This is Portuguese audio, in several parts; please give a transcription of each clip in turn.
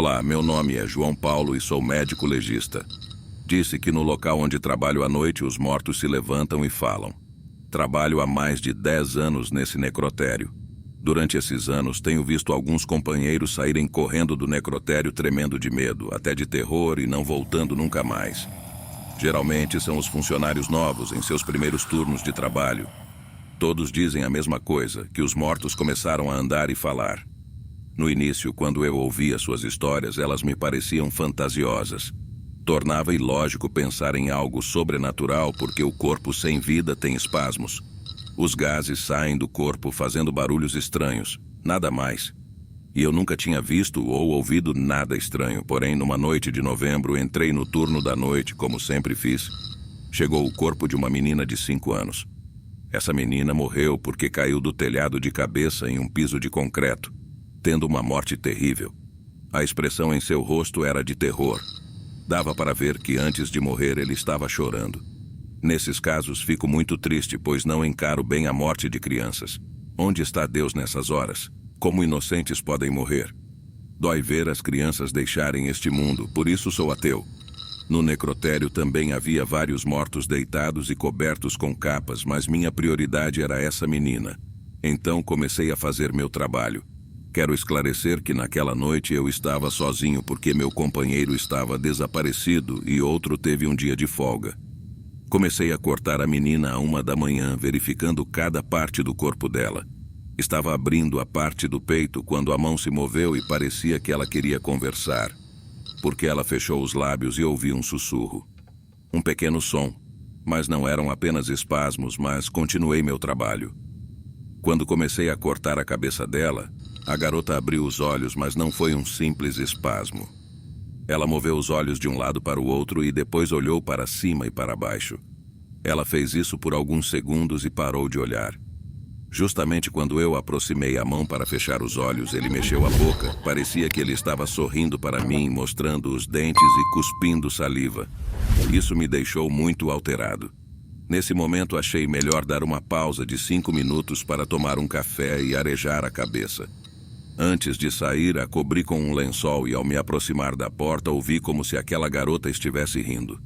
Olá, meu nome é João Paulo e sou médico legista. Disse que no local onde trabalho à noite os mortos se levantam e falam. Trabalho há mais de 10 anos nesse necrotério. Durante esses anos tenho visto alguns companheiros saírem correndo do necrotério tremendo de medo, até de terror e não voltando nunca mais. Geralmente são os funcionários novos em seus primeiros turnos de trabalho. Todos dizem a mesma coisa, que os mortos começaram a andar e falar. No início, quando eu ouvia suas histórias, elas me pareciam fantasiosas. Tornava ilógico pensar em algo sobrenatural porque o corpo sem vida tem espasmos. Os gases saem do corpo fazendo barulhos estranhos, nada mais. E eu nunca tinha visto ou ouvido nada estranho, porém numa noite de novembro entrei no turno da noite, como sempre fiz. Chegou o corpo de uma menina de 5 anos. Essa menina morreu porque caiu do telhado de cabeça em um piso de concreto, tendo uma morte terrível. A expressão em seu rosto era de terror. Dava para ver que antes de morrer ele estava chorando. Nesses casos fico muito triste, pois não encaro bem a morte de crianças. Onde está Deus nessas horas? Como inocentes podem morrer? Dói ver as crianças deixarem este mundo, por isso sou ateu. No necrotério também havia vários mortos deitados e cobertos com capas, mas minha prioridade era essa menina. Então comecei a fazer meu trabalho. Quero esclarecer que naquela noite eu estava sozinho porque meu companheiro estava desaparecido e outro teve um dia de folga. Comecei a cortar a menina à 1 da manhã, verificando cada parte do corpo dela. Estava abrindo a parte do peito quando a mão se moveu e parecia que ela queria conversar, porque ela fechou os lábios e ouvi um sussurro. Um pequeno som, mas não eram apenas espasmos, mas continuei meu trabalho. Quando comecei a cortar a cabeça dela, a garota abriu os olhos, mas não foi um simples espasmo. Ela moveu os olhos de um lado para o outro e depois olhou para cima e para baixo. Ela fez isso por alguns segundos e parou de olhar. Justamente quando eu aproximei a mão para fechar os olhos, ele mexeu a boca. Parecia que ele estava sorrindo para mim, mostrando os dentes e cuspindo saliva. Isso me deixou muito alterado. Nesse momento achei melhor dar uma pausa de 5 minutos para tomar um café e arejar a cabeça. Antes de sair, a cobri com um lençol e ao me aproximar da porta ouvi como se aquela garota estivesse rindo.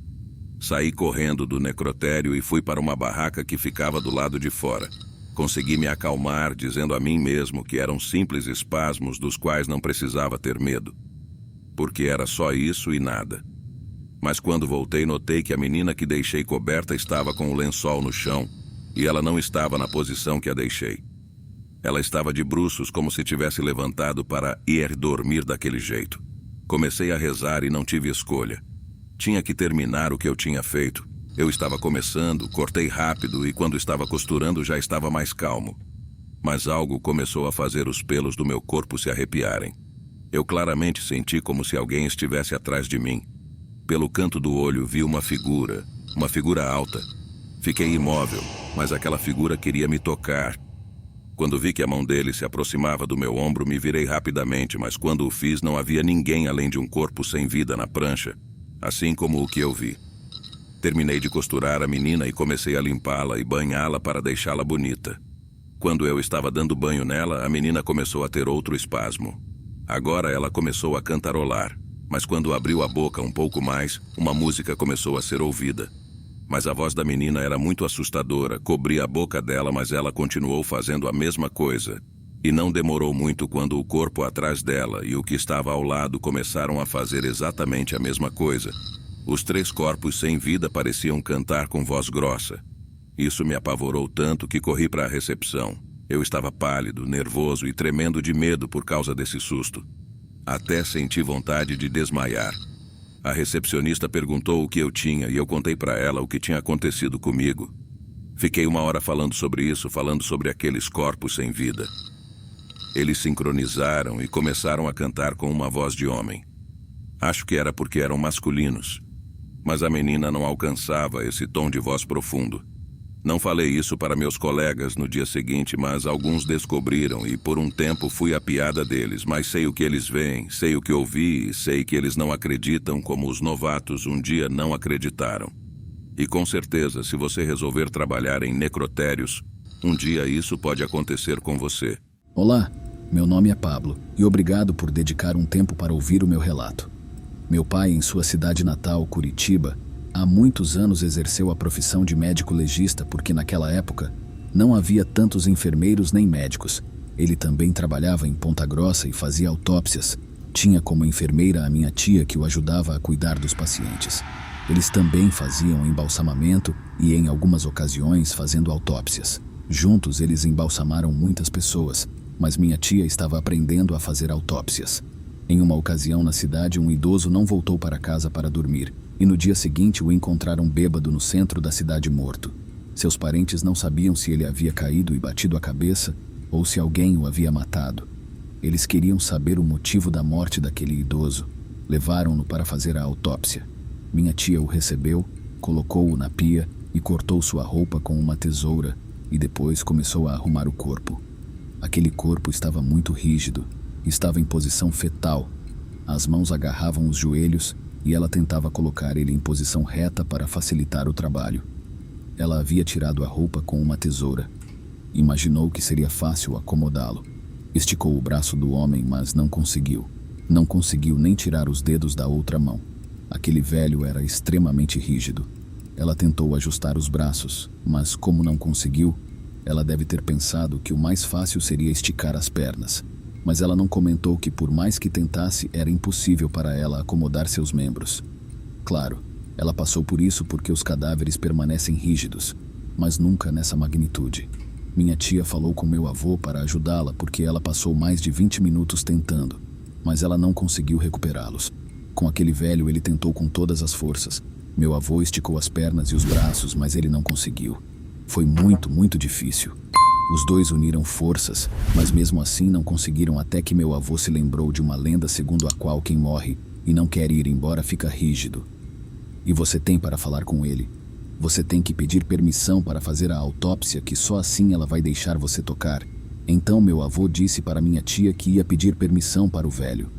Saí correndo do necrotério e fui para uma barraca que ficava do lado de fora. Consegui me acalmar, dizendo a mim mesmo que eram simples espasmos dos quais não precisava ter medo, porque era só isso e nada. Mas quando voltei, notei que a menina que deixei coberta estava com o lençol no chão e ela não estava na posição que a deixei. Ela estava de bruços, como se tivesse levantado para ir dormir daquele jeito. Comecei a rezar e não tive escolha. Tinha que terminar o que eu tinha feito. Eu estava começando, cortei rápido e quando estava costurando já estava mais calmo. Mas algo começou a fazer os pelos do meu corpo se arrepiarem. Eu claramente senti como se alguém estivesse atrás de mim. Pelo canto do olho vi uma figura alta. Fiquei imóvel, mas aquela figura queria me tocar. Quando vi que a mão dele se aproximava do meu ombro, me virei rapidamente, mas quando o fiz não havia ninguém além de um corpo sem vida na prancha, assim como o que eu vi. Terminei de costurar a menina e comecei a limpá-la e banhá-la para deixá-la bonita. Quando eu estava dando banho nela, a menina começou a ter outro espasmo. Agora ela começou a cantarolar, mas quando abriu a boca um pouco mais, uma música começou a ser ouvida. Mas a voz da menina era muito assustadora, cobri a boca dela, mas ela continuou fazendo a mesma coisa. E não demorou muito quando o corpo atrás dela e o que estava ao lado começaram a fazer exatamente a mesma coisa. Os 3 corpos sem vida pareciam cantar com voz grossa. Isso me apavorou tanto que corri para a recepção. Eu estava pálido, nervoso e tremendo de medo por causa desse susto. Até senti vontade de desmaiar. A recepcionista perguntou o que eu tinha e eu contei para ela o que tinha acontecido comigo. Fiquei 1 hora falando sobre isso, falando sobre aqueles corpos sem vida. Eles sincronizaram e começaram a cantar com uma voz de homem. Acho que era porque eram masculinos. Mas a menina não alcançava esse tom de voz profundo. Não falei isso para meus colegas no dia seguinte, mas alguns descobriram e por um tempo fui a piada deles, mas sei o que eles veem, sei o que ouvi e sei que eles não acreditam como os novatos um dia não acreditaram. E com certeza, se você resolver trabalhar em necrotérios, um dia isso pode acontecer com você. Olá, Meu nome é Pablo e obrigado por dedicar um tempo para ouvir o meu relato. Meu pai, em sua cidade natal, Curitiba, há muitos anos exerceu a profissão de médico legista porque naquela época não havia tantos enfermeiros nem médicos. Ele também trabalhava em Ponta Grossa e fazia autópsias. Tinha como enfermeira a minha tia que o ajudava a cuidar dos pacientes. Eles também faziam embalsamamento e, em algumas ocasiões, fazendo autópsias. Juntos, eles embalsamaram muitas pessoas, mas minha tia estava aprendendo a fazer autópsias. Em uma ocasião na cidade, um idoso não voltou para casa para dormir, e no dia seguinte o encontraram bêbado no centro da cidade morto. Seus parentes não sabiam se ele havia caído e batido a cabeça ou se alguém o havia matado. Eles queriam saber o motivo da morte daquele idoso. Levaram-no para fazer a autópsia. Minha tia o recebeu, colocou-o na pia e cortou sua roupa com uma tesoura e depois começou a arrumar o corpo. Aquele corpo estava muito rígido, estava em posição fetal. As mãos agarravam os joelhos e ela tentava colocar ele em posição reta para facilitar o trabalho. Ela havia tirado a roupa com uma tesoura. Imaginou que seria fácil acomodá-lo. Esticou o braço do homem, mas não conseguiu. Não conseguiu nem tirar os dedos da outra mão. Aquele velho era extremamente rígido. Ela tentou ajustar os braços, mas como não conseguiu, ela deve ter pensado que o mais fácil seria esticar as pernas. Mas ela não comentou que por mais que tentasse, era impossível para ela acomodar seus membros. Claro, ela passou por isso porque os cadáveres permanecem rígidos, mas nunca nessa magnitude. Minha tia falou com meu avô para ajudá-la porque ela passou mais de 20 minutos tentando, mas ela não conseguiu recuperá-los. Com aquele velho, ele tentou com todas as forças. Meu avô esticou as pernas e os braços, mas ele não conseguiu. Foi muito, muito difícil. Os dois uniram forças, mas mesmo assim não conseguiram até que meu avô se lembrou de uma lenda segundo a qual quem morre e não quer ir embora fica rígido. E você tem para falar com ele. Você tem que pedir permissão para fazer a autópsia, que só assim ela vai deixar você tocar. Então meu avô disse para minha tia que ia pedir permissão para o velho.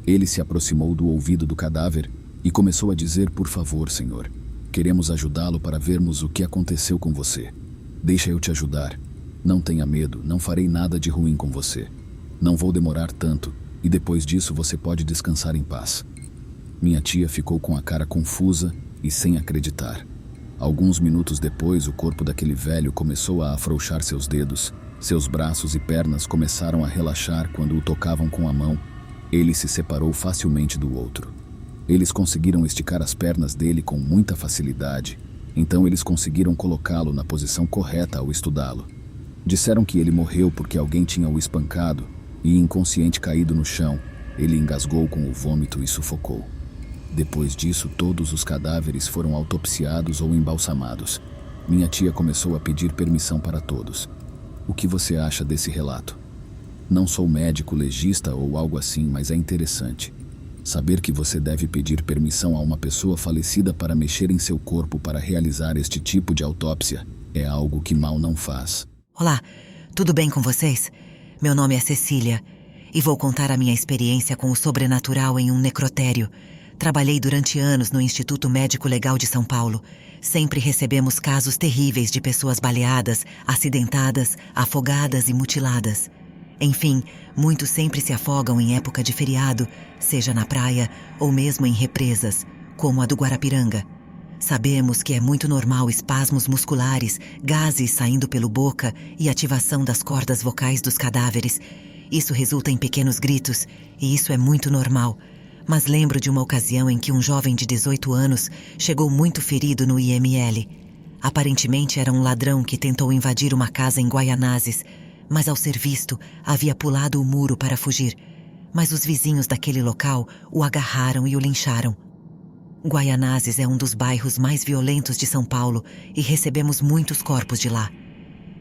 Ele se aproximou do ouvido do cadáver e começou a dizer: por favor, senhor, queremos ajudá-lo para vermos o que aconteceu com você. Deixa eu te ajudar. Não tenha medo, não farei nada de ruim com você. Não vou demorar tanto, e depois disso você pode descansar em paz. Minha tia ficou com a cara confusa e sem acreditar. Alguns minutos depois, o corpo daquele velho começou a afrouxar seus dedos. Seus braços e pernas começaram a relaxar quando o tocavam com a mão. Ele se separou facilmente do outro. Eles conseguiram esticar as pernas dele com muita facilidade. Então eles conseguiram colocá-lo na posição correta ao estudá-lo. Disseram que ele morreu porque alguém tinha o espancado e, inconsciente caído no chão, ele engasgou com o vômito e sufocou. Depois disso, todos os cadáveres foram autopsiados ou embalsamados. Minha tia começou a pedir permissão para todos. O que você acha desse relato? Não sou médico legista ou algo assim, mas é interessante. Saber que você deve pedir permissão a uma pessoa falecida para mexer em seu corpo para realizar este tipo de autópsia é algo que mal não faz. Olá, tudo bem com vocês? Meu nome é Cecília e vou contar a minha experiência com o sobrenatural em um necrotério. Trabalhei durante anos no Instituto Médico Legal de São Paulo. Sempre recebemos casos terríveis de pessoas baleadas, acidentadas, afogadas e mutiladas. Enfim, muitos sempre se afogam em época de feriado, seja na praia ou mesmo em represas, como a do Guarapiranga. Sabemos que é muito normal espasmos musculares, gases saindo pela boca e ativação das cordas vocais dos cadáveres. Isso resulta em pequenos gritos, e isso é muito normal. Mas lembro de uma ocasião em que um jovem de 18 anos chegou muito ferido no IML. Aparentemente era um ladrão que tentou invadir uma casa em Guaianazes, mas ao ser visto, havia pulado o muro para fugir. Mas os vizinhos daquele local o agarraram e o lincharam. Guaianazes é um dos bairros mais violentos de São Paulo e recebemos muitos corpos de lá.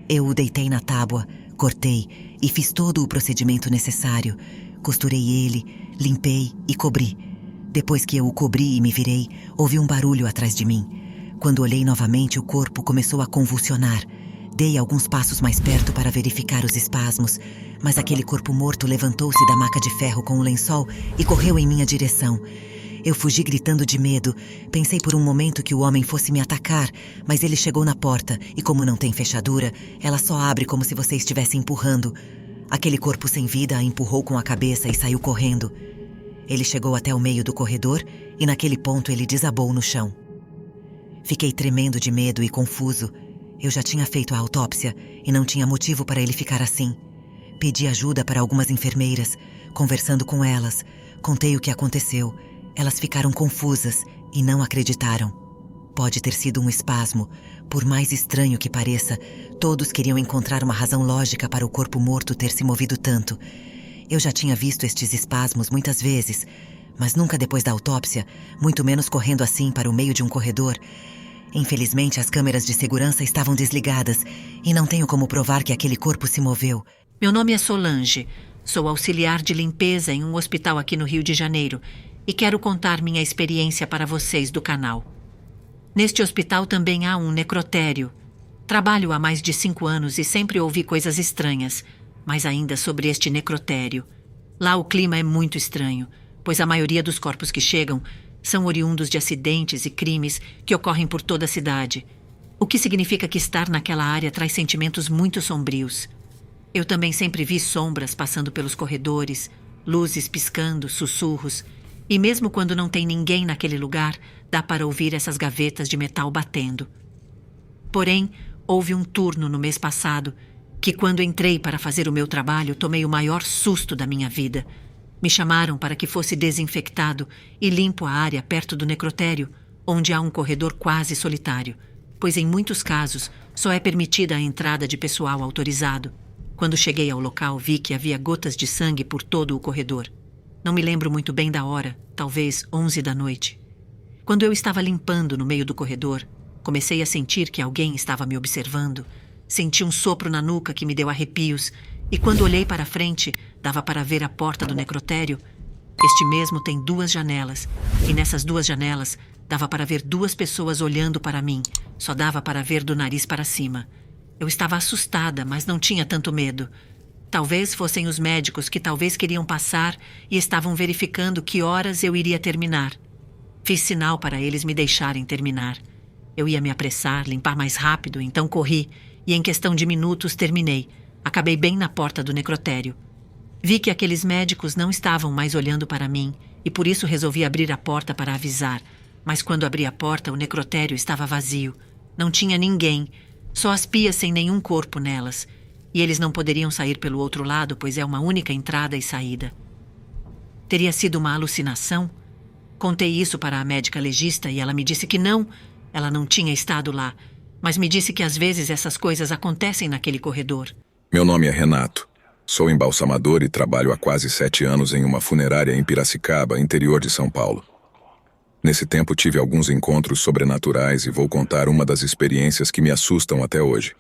Eu o deitei na tábua, cortei e fiz todo o procedimento necessário. Costurei ele, limpei e cobri. Depois que eu o cobri e me virei, ouvi um barulho atrás de mim. Quando olhei novamente, o corpo começou a convulsionar. Dei alguns passos mais perto para verificar os espasmos, mas aquele corpo morto levantou-se da maca de ferro com o lençol e correu em minha direção. Eu fugi gritando de medo. Pensei por um momento que o homem fosse me atacar, mas ele chegou na porta e, como não tem fechadura, ela só abre como se você estivesse empurrando. Aquele corpo sem vida a empurrou com a cabeça e saiu correndo. Ele chegou até o meio do corredor e naquele ponto ele desabou no chão. Fiquei tremendo de medo e confuso. Eu já tinha feito a autópsia e não tinha motivo para ele ficar assim. Pedi ajuda para algumas enfermeiras. Conversando com elas, contei o que aconteceu. Elas ficaram confusas e não acreditaram. Pode ter sido um espasmo. Por mais estranho que pareça, todos queriam encontrar uma razão lógica para o corpo morto ter se movido tanto. Eu já tinha visto estes espasmos muitas vezes, mas nunca depois da autópsia, muito menos correndo assim para o meio de um corredor. Infelizmente, as câmeras de segurança estavam desligadas e não tenho como provar que aquele corpo se moveu. Meu nome é Solange. Sou auxiliar de limpeza em um hospital aqui no Rio de Janeiro e quero contar minha experiência para vocês do canal. Neste hospital também há um necrotério. Trabalho há mais de 5 anos e sempre ouvi coisas estranhas, mas ainda sobre este necrotério. Lá o clima é muito estranho, pois a maioria dos corpos que chegam são oriundos de acidentes e crimes que ocorrem por toda a cidade, o que significa que estar naquela área traz sentimentos muito sombrios. Eu também sempre vi sombras passando pelos corredores, luzes piscando, sussurros, e mesmo quando não tem ninguém naquele lugar, dá para ouvir essas gavetas de metal batendo. Porém, houve um turno no mês passado que, quando entrei para fazer o meu trabalho, tomei o maior susto da minha vida. Me chamaram para que fosse desinfectado e limpo a área perto do necrotério, onde há um corredor quase solitário, pois em muitos casos só é permitida a entrada de pessoal autorizado. Quando cheguei ao local, vi que havia gotas de sangue por todo o corredor. Não me lembro muito bem da hora, talvez 11 da noite. Quando eu estava limpando no meio do corredor, comecei a sentir que alguém estava me observando. Senti um sopro na nuca que me deu arrepios, e quando olhei para a frente, dava para ver a porta do necrotério. Este mesmo tem 2 janelas, e nessas 2 janelas dava para ver 2 pessoas olhando para mim. Só dava para ver do nariz para cima. Eu estava assustada, mas não tinha tanto medo. Talvez fossem os médicos que talvez queriam passar e estavam verificando que horas eu iria terminar. Fiz sinal para eles me deixarem terminar. Eu ia me apressar, limpar mais rápido, então corri, e em questão de minutos terminei. Acabei bem na porta do necrotério. Vi que aqueles médicos não estavam mais olhando para mim, e por isso resolvi abrir a porta para avisar. Mas quando abri a porta, o necrotério estava vazio. Não tinha ninguém, só as pias sem nenhum corpo nelas. E eles não poderiam sair pelo outro lado, pois é uma única entrada e saída. Teria sido uma alucinação? Contei isso para a médica legista e ela me disse que não, ela não tinha estado lá, mas me disse que às vezes essas coisas acontecem naquele corredor. Meu nome é Renato. Sou embalsamador e trabalho há quase 7 anos em uma funerária em Piracicaba, interior de São Paulo. Nesse tempo tive alguns encontros sobrenaturais e vou contar uma das experiências que me assustam até hoje.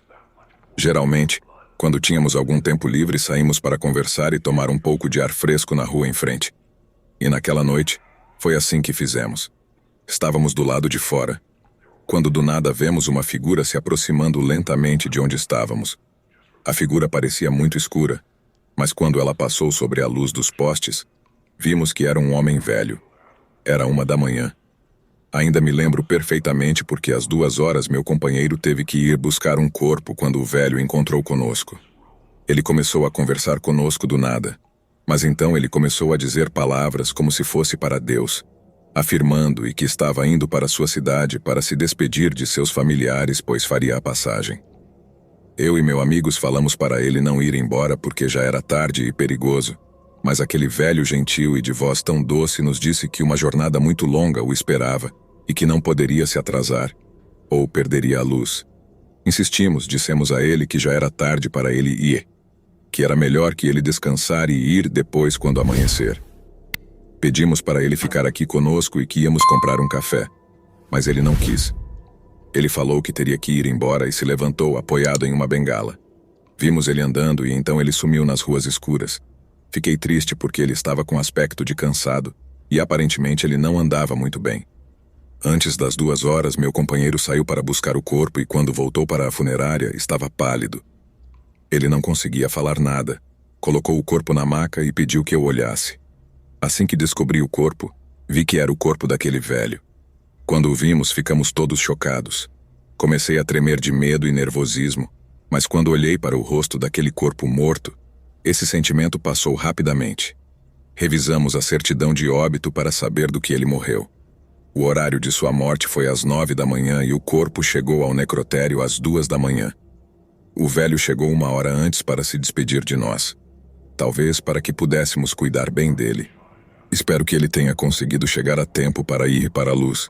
Geralmente, quando tínhamos algum tempo livre, saímos para conversar e tomar um pouco de ar fresco na rua em frente. E naquela noite, foi assim que fizemos. Estávamos do lado de fora, quando do nada vemos uma figura se aproximando lentamente de onde estávamos. A figura parecia muito escura, mas quando ela passou sobre a luz dos postes, vimos que era um homem velho. Era 1 da manhã. Ainda me lembro perfeitamente porque às 2 horas meu companheiro teve que ir buscar um corpo quando o velho encontrou conosco. Ele começou a conversar conosco do nada, mas então ele começou a dizer palavras como se fosse para Deus, afirmando e que estava indo para sua cidade para se despedir de seus familiares, pois faria a passagem. Eu e meus amigos falamos para ele não ir embora porque já era tarde e perigoso, mas aquele velho gentil e de voz tão doce nos disse que uma jornada muito longa o esperava e que não poderia se atrasar, ou perderia a luz. Insistimos, dissemos a ele que já era tarde para ele ir, que era melhor que ele descansar e ir depois quando amanhecer. Pedimos para ele ficar aqui conosco e que íamos comprar um café, mas ele não quis. Ele falou que teria que ir embora e se levantou apoiado em uma bengala. Vimos ele andando e então ele sumiu nas ruas escuras. Fiquei triste porque ele estava com aspecto de cansado e aparentemente ele não andava muito bem. Antes das 2 horas, meu companheiro saiu para buscar o corpo e quando voltou para a funerária, estava pálido. Ele não conseguia falar nada. Colocou o corpo na maca e pediu que eu olhasse. Assim que descobri o corpo, vi que era o corpo daquele velho. Quando o vimos, ficamos todos chocados. Comecei a tremer de medo e nervosismo, mas quando olhei para o rosto daquele corpo morto, Esse sentimento passou rapidamente. Revisamos a certidão de óbito para saber do que ele morreu. O horário de sua morte foi às 9 da manhã e o corpo chegou ao necrotério às 2 da manhã. O velho chegou 1 hora antes para se despedir de nós. Talvez para que pudéssemos cuidar bem dele. Espero que ele tenha conseguido chegar a tempo para ir para a luz.